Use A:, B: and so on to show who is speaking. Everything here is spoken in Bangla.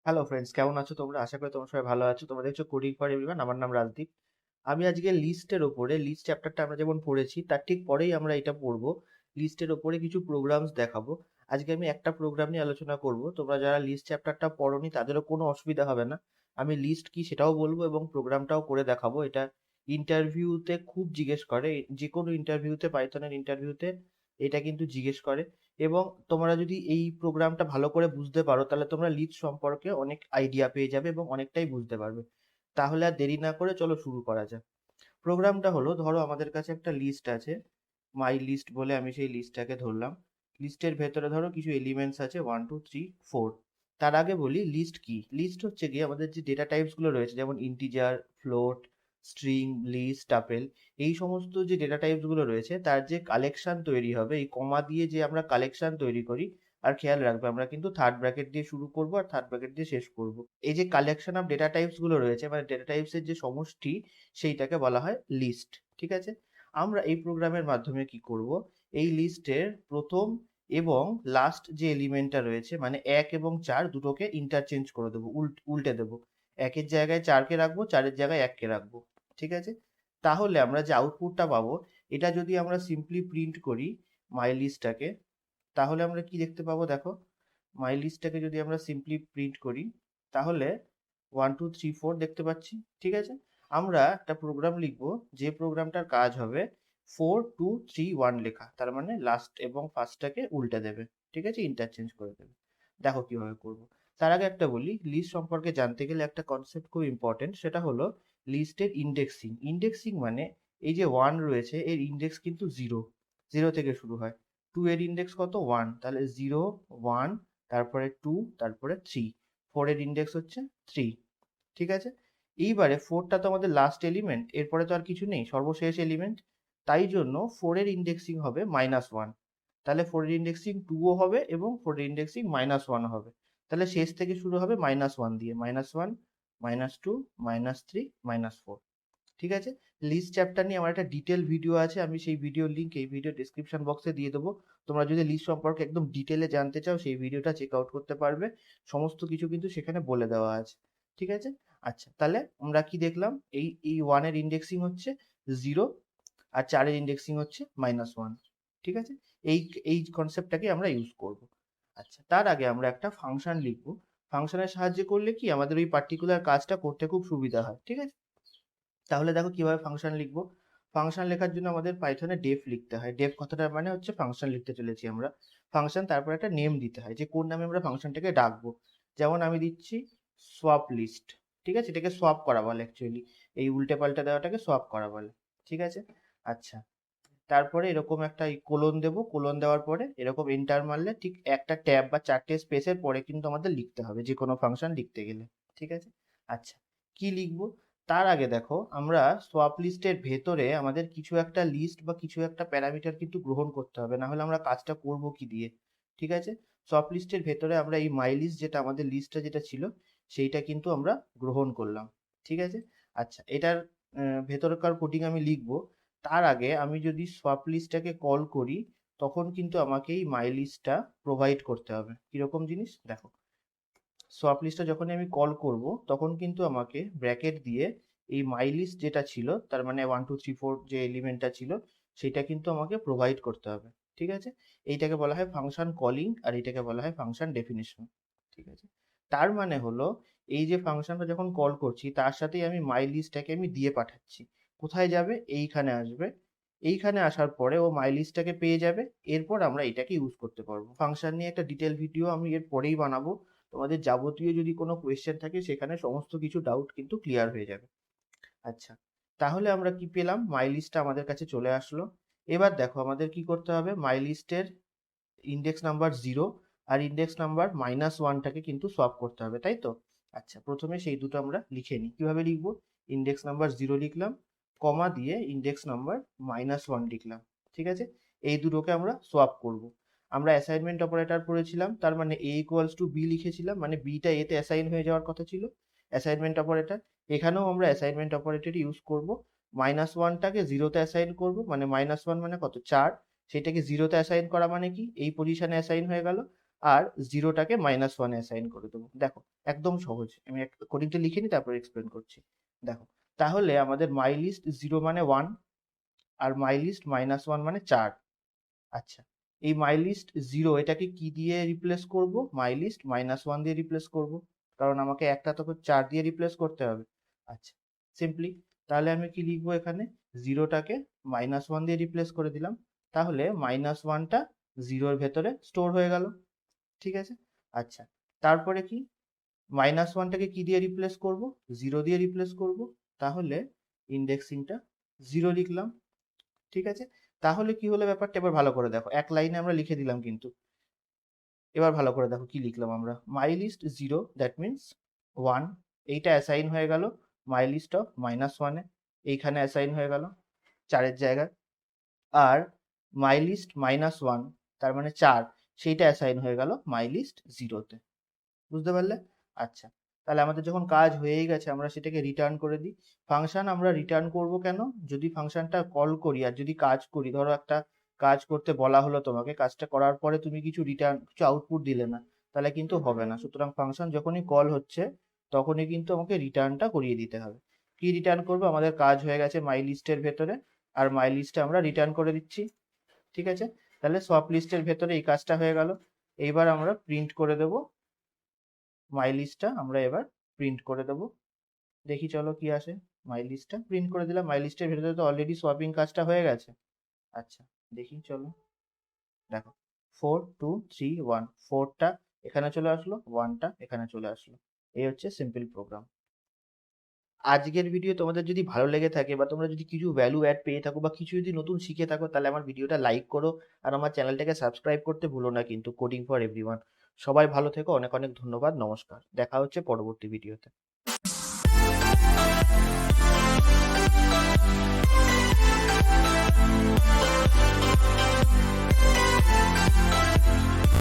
A: হ্যালো ফ্রেন্ডস, কেমন আছো তোমরা? আশা করি তোমরা সবাই ভালো আছো। তোমরা দেখছো কোডিং ফর এভরিওয়ান। আমার নাম রাজদীপ। আমি আজকে লিস্টের ওপরে লিস্ট চ্যাপ্টারটা আমরা যেমন পড়েছি তার ঠিক পরেই আমরা এটা পড়বো। লিস্টের ওপরে কিছু প্রোগ্রামস দেখাবো। আজকে আমি একটা প্রোগ্রাম নিয়ে আলোচনা করব। তোমরা যারা লিস্ট চ্যাপ্টারটা পড়োনি তাদেরও কোনো অসুবিধা হবে না। আমি লিস্ট কি সেটাও বলবো এবং প্রোগ্রামটাও করে দেখাবো। এটা ইন্টারভিউতে খুব জিজ্ঞেস করে, যে কোনো ইন্টারভিউতে, পাইথনের ইন্টারভিউতে এটা কিন্তু জিজ্ঞেস করে। এবং তোমরা যদি এই প্রোগ্রামটা ভালো করে বুঝতে পারো তাহলে তোমরা লিস্ট সম্পর্কে অনেক আইডিয়া পেয়ে যাবে এবং অনেকটাই বুঝতে পারবে। তাহলে আর দেরি না করে চলো শুরু করা যাক। প্রোগ্রামটা হলো, ধরো আমাদের কাছে একটা লিস্ট আছে, মাই লিস্ট বলে আমি সেই লিস্টটাকে ধরলাম। লিস্টের ভেতরে ধরো কিছু এলিমেন্টস আছে 1 2 3 4। তার আগে বলি লিস্ট কি। লিস্ট হচ্ছে গিয়ে আমাদের যে ডেটা টাইপস গুলো রয়েছে, যেমন ইন্টিজার, ফ্লোট, স্ট্রিং, লিস্ট, টাপেল, এই সমস্ত যে ডেটা টাইপস গুলো রয়েছে তার যে কালেকশন তৈরি হবে, এই কমা দিয়ে যে আমরা কালেকশন তৈরি করি। আর খেয়াল রাখবে আমরা কিন্তু থার্ড ব্র্যাকেট দিয়ে শুরু করব আর থার্ড ব্র্যাকেট দিয়ে শেষ করব। এই যে কালেকশন অফ ডেটা টাইপস গুলো রয়েছে, মানে ডেটা টাইপস এর যে সমষ্টি, সেইটাকে বলা হয় লিস্ট। ঠিক আছে। আমরা এই প্রোগ্রামের মাধ্যমে কি করব, এই লিস্টের প্রথম এবং লাস্ট যে এলিমেন্টটা রয়েছে, মানে 1 এবং 4 দুটোকে ইন্টারচেঞ্জ করে দেবো, উল্টে দেবো। 1-এর জায়গায় 4কে রাখবো, 4-এর জায়গায় 1কে রাখবো। ঠিক আছে। তাহলে আমরা যে আউটপুটটা পাবো, এটা যদি আমরা সিম্পলি প্রিন্ট করি মাই লিস্টটাকে, তাহলে আমরা কি দেখতে পাবো দেখো। মাই লিস্টটাকে যদি আমরা সিম্পলি প্রিন্ট করি তাহলে 1 2 3 4 দেখতে পাচ্ছি। ঠিক আছে। আমরা একটা প্রোগ্রাম লিখবো, যে প্রোগ্রামটার কাজ হবে 4 2 3 1 লেখা, তার মানে লাস্ট এবং ফার্স্টটাকে উল্টে দেবে। ঠিক আছে, ইন্টারচেঞ্জ করে দেবে। দেখো কিভাবে করব। তার আগে একটা বলি, লিস্ট সম্পর্কে জানতে গেলে একটা কনসেপ্ট খুব ইম্পর্টেন্ট, সেটা হলো লিস্টের ইন্ডেক্সিং। ইন্ডেক্সিং মানে এই যে 1 রয়েছে এর ইন্ডেক্স কিন্তু 0 থেকে শুরু হয়। 2 এর ইন্ডেক্স কত? 1, তাহলে 0 1, তারপরে 2, তারপরে 3। 4 এর ইন্ডেক্স হচ্ছে 3। ঠিক আছে। এইবারে 4টা তো আমাদের লাস্ট এলিমেন্ট, এরপরে তো আর কিছু নেই, সর্বশেষ এলিমেন্ট। তাই জন্য 4 এর ইন্ডেক্সিং হবে -1। তাহলে 4 এর ইন্ডেক্সিং 2ও হবে এবং 4 এর ইন্ডেক্সিং -1 হবে। তাহলে শেষ থেকে শুরু হবে -1 দিয়ে, -1, -2, -3, -4। ঠিক আছে। লিস্ট চ্যাপ্টার নিয়ে আমার একটা ডিটেল ভিডিও আছে, আমি সেই ভিডিওর লিংক এই ভিডিও ডেসক্রিপশন বক্সে দিয়ে দেবো। তোমরা যদি লিস্ট সম্পর্কে একদম ডিটেলে জানতে চাও সেই ভিডিওটা চেক আউট করতে পারবে। সমস্ত কিছু কিন্তু সেখানে বলে দেওয়া আছে। ঠিক আছে। আচ্ছা, তাহলে আমরা কি দেখলাম, এই 1 এর ইন্ডেক্সিং হচ্ছে 0 আর 4 এর ইন্ডেক্সিং হচ্ছে -1। ঠিক আছে। এই এই কনসেপ্টটাকে আমরা ইউজ করব। আচ্ছা, তার আগে আমরা একটা ফাংশন লিখবো। ফাংশনের সাহায্যে করলে কি আমাদের ওই পার্টিকুলার কাজটা করতে খুব সুবিধা হয়। ঠিক আছে। তাহলে দেখো কিভাবে ফাংশন লিখবো। ফাংশন লেখার জন্য আমাদের পাইথনে ডেফ লিখতে হয়। ডেফ কথাটার মানে হচ্ছে ফাংশন লিখতে চলেছি আমরা। ফাংশন, তারপর একটা নেম দিতে হয় যে কোন নামে আমরা ফাংশনটাকে ডাকবো। যেমন আমি দিচ্ছি সোয়াপ লিস্ট। ঠিক আছে, এটাকে সোয়াপ করা বলে অ্যাকচুয়ালি। এই উল্টে পাল্টে দেওয়াটাকে সোয়াপ করা বলে। ঠিক আছে। আচ্ছা, তারপরে এরকম একটা কোলন দেবো। কোলন দেওয়ার পরে এরকম এন্টার মারলে ঠিক একটা ট্যাব বা 4টে স্পেসের পরে কিন্তু আমাদের লিখতে হবে যে কোনো ফাংশন লিখতে গেলে। ঠিক আছে। আচ্ছা, কি লিখবো। তার আগে দেখো, আমরা সোয়াপ লিস্টের ভেতরে আমাদের কিছু একটা লিস্ট বা কিছু একটা প্যারামিটার কিন্তু গ্রহণ করতে হবে, না হলে আমরা কাজটা করব কি দিয়ে। ঠিক আছে। সোয়াপ লিস্টের ভেতরে আমরা এই মাই লিস্ট, যেটা আমাদের লিস্টটা যেটা ছিল, সেইটা কিন্তু আমরা গ্রহণ করলাম। ঠিক আছে। আচ্ছা, এটার ভেতরকার কোডিং আমি লিখবো। তার আগে আমি যদি সোয়াপ লিস্টটাকে কল করি, তখন কিন্তু আমাকে এই মাই লিস্টটা প্রোভাইড করতে হবে। কিরকম জিনিস দেখো, সোয়াপ লিস্টটা যখনই আমি কল করব তখন কিন্তু আমাকে ব্র্যাকেট দিয়ে এই মাই লিস্ট যেটা ছিল, তার মানে 1 2 3 4 যে এলিমেন্টটা ছিল, সেটা কিন্তু আমাকে প্রোভাইড করতে হবে। ঠিক আছে। এইটাকে বলা হয় ফাংশন কলিং আর এইটাকে বলা হয় ফাংশন ডেফিনিশন। ঠিক আছে। তার মানে হলো, এই যে ফাংশনটা যখন কল করছি তার সাথেই আমি মাই লিস্টটাকে আমি দিয়ে পাঠাচ্ছি। কোথায় যাবে? এইখানে আসবে। এইখানে আসার পরে ও মাই লিস্টটাকে পেয়ে যাবে। এরপর আমরা এটাকে ইউজ করতে পারবো। ফাংশন নিয়ে একটা ডিটেল ভিডিও আমি এর পরেই বানাবো। তোমাদের যাবতীয় যদি কোনো কোয়েশ্চেন থাকে সেখানে সমস্ত কিছু ডাউট কিন্তু ক্লিয়ার হয়ে যাবে। আচ্ছা, তাহলে আমরা কি পেলাম, মাই লিস্টটা আমাদের কাছে চলে আসলো। এবার দেখো আমাদের কি করতে হবে, মাই লিস্টের ইন্ডেক্স নাম্বার 0 আর ইন্ডেক্স নাম্বার -1টাকে কিন্তু সোয়াপ করতে হবে, তাই তো? আচ্ছা, প্রথমে সেই দুটো আমরা লিখে নিই। কিভাবে লিখবো, ইন্ডেক্স নাম্বার 0 লিখলাম, কমা দিয়ে ইন্ডেক্স নাম্বার -1 লিখলাম। ঠিক আছে। এই দুটোকে আমরা সোয়াপ করব। আমরা অ্যাসাইনমেন্ট অপারেটর পড়েছিলাম, তার মানে a ইকুয়ালস টু বি লিখেছিলাম, মানে বিটা এতে অ্যাসাইন হয়ে যাওয়ার কথা ছিল। অ্যাসাইনমেন্ট অপারেটর, এখানেও আমরা অ্যাসাইনমেন্ট অপারেটর ইউজ করব। -1টাকে 0তে অ্যাসাইন করব, মানে -1 মানে কত? 4। সেটাকে 0তে অ্যাসাইন করা মানে কি, এই পজিশনে অ্যাসাইন হয়ে গেল। আর 0টাকে -1 এ অ্যাসাইন করে দেবো। দেখো একদম সহজ। আমি কোডিংটা লিখে নিই তারপর এক্সপ্লেন করছি। দেখো তাহলে আমাদের মাইলিস্ট 0 মানে 1 আর মাইলিস্ট -1 মানে 4। আচ্ছা, এই মাইলিস্ট 0 এটাকে কি দিয়ে রিপ্লেস করব? মাইলিস্ট -1 দিয়ে রিপ্লেস করব, কারণ আমাকে একটা তো 4 দিয়ে রিপ্লেস করতে হবে। আচ্ছা, সিম্পলি তাহলে আমি কি লিখবো এখানে? 0টাকে -1 দিয়ে রিপ্লেস করে দিলাম, তাহলে -1টা 0 এর ভেতরে স্টোর হয়ে গেল। ঠিক আছে। আচ্ছা, তারপরে কি? -1টাকে কি দিয়ে রিপ্লেস করব? 0 দিয়ে রিপ্লেস করব, তাহলে ইন্ডেক্সিংটা 0 লিখলাম। ঠিক আছে। তাহলে কি হলো ব্যাপারটা, এবার ভালো করে দেখো, এক লাইনে আমরা লিখে দিলাম কিন্তু। এবার ভালো করে দেখো কি লিখলাম আমরা। মাইলিস্ট 0 দ্যাট মিনস 1, এইটা অ্যাসাইন হয়ে গেল মাইলিস্ট অফ -1 এ, এইখানে অ্যাসাইন হয়ে গেল 4 এর জায়গায়। আর মাইলিস্ট -1 তার মানে 4, সেইটা অ্যাসাইন হয়ে গেল মাইলিস্ট 0-তে। বুঝতে পারলে? আচ্ছা, তাহলে আমাদের যখন কাজ হয়েই গেছে আমরা সেটাকে রিটার্ন করে দিই। ফাংশন আমরা রিটার্ন করব কেন? যদি ফাংশনটা কল করি আর যদি কাজ করি, ধরো একটা কাজ করতে বলা হলো তোমাকে, কাজটা করার পরে তুমি কিছু আউটপুট দিলে না, তাহলে কিন্তু হবে না। সুতরাং ফাংশন যখনই কল হচ্ছে তখনই কিন্তু আমাকে রিটার্নটা করিয়ে দিতে হবে। কি রিটার্ন করবো? আমাদের কাজ হয়ে গেছে মাই লিস্টের ভেতরে, আর মাই লিস্টে আমরা রিটার্ন করে দিচ্ছি। ঠিক আছে। তাহলে সব লিস্টের ভেতরে এই কাজটা হয়ে গেল। এইবার আমরা প্রিন্ট করে দেবো মাই লিস্টটা, আমরা এবার প্রিন্ট করে দেবো। দেখি চলো কি আসে। মাই লিস্টটা প্রিন্ট করে দিলাম। মাই লিস্টের ভেতরে তো অলরেডি সোয়াপিং কাজটা হয়ে গেছে। আচ্ছা, দেখি চলো। দেখো 4 2 3 1, 4টা এখানে চলে আসলো, 1টা এখানে চলে আসলো। এই হচ্ছে সিম্পল প্রোগ্রাম। আজকের ভিডিও তোমাদের যদি ভালো লেগে থাকে বা তোমরা যদি কিছু ভ্যালু অ্যাড পেয়ে থাকো বা কিছু যদি নতুন শিখে থাকো, তাহলে আমার ভিডিওটা লাইক করো আর আমার চ্যানেলটাকে সাবস্ক্রাইব করতে ভুলো না কিন্তু। Coding for everyone. সবাই ভালো থেকো, অনেক অনেক ধন্যবাদ, নমস্কার। দেখা হচ্ছে পরবর্তী ভিডিওতে।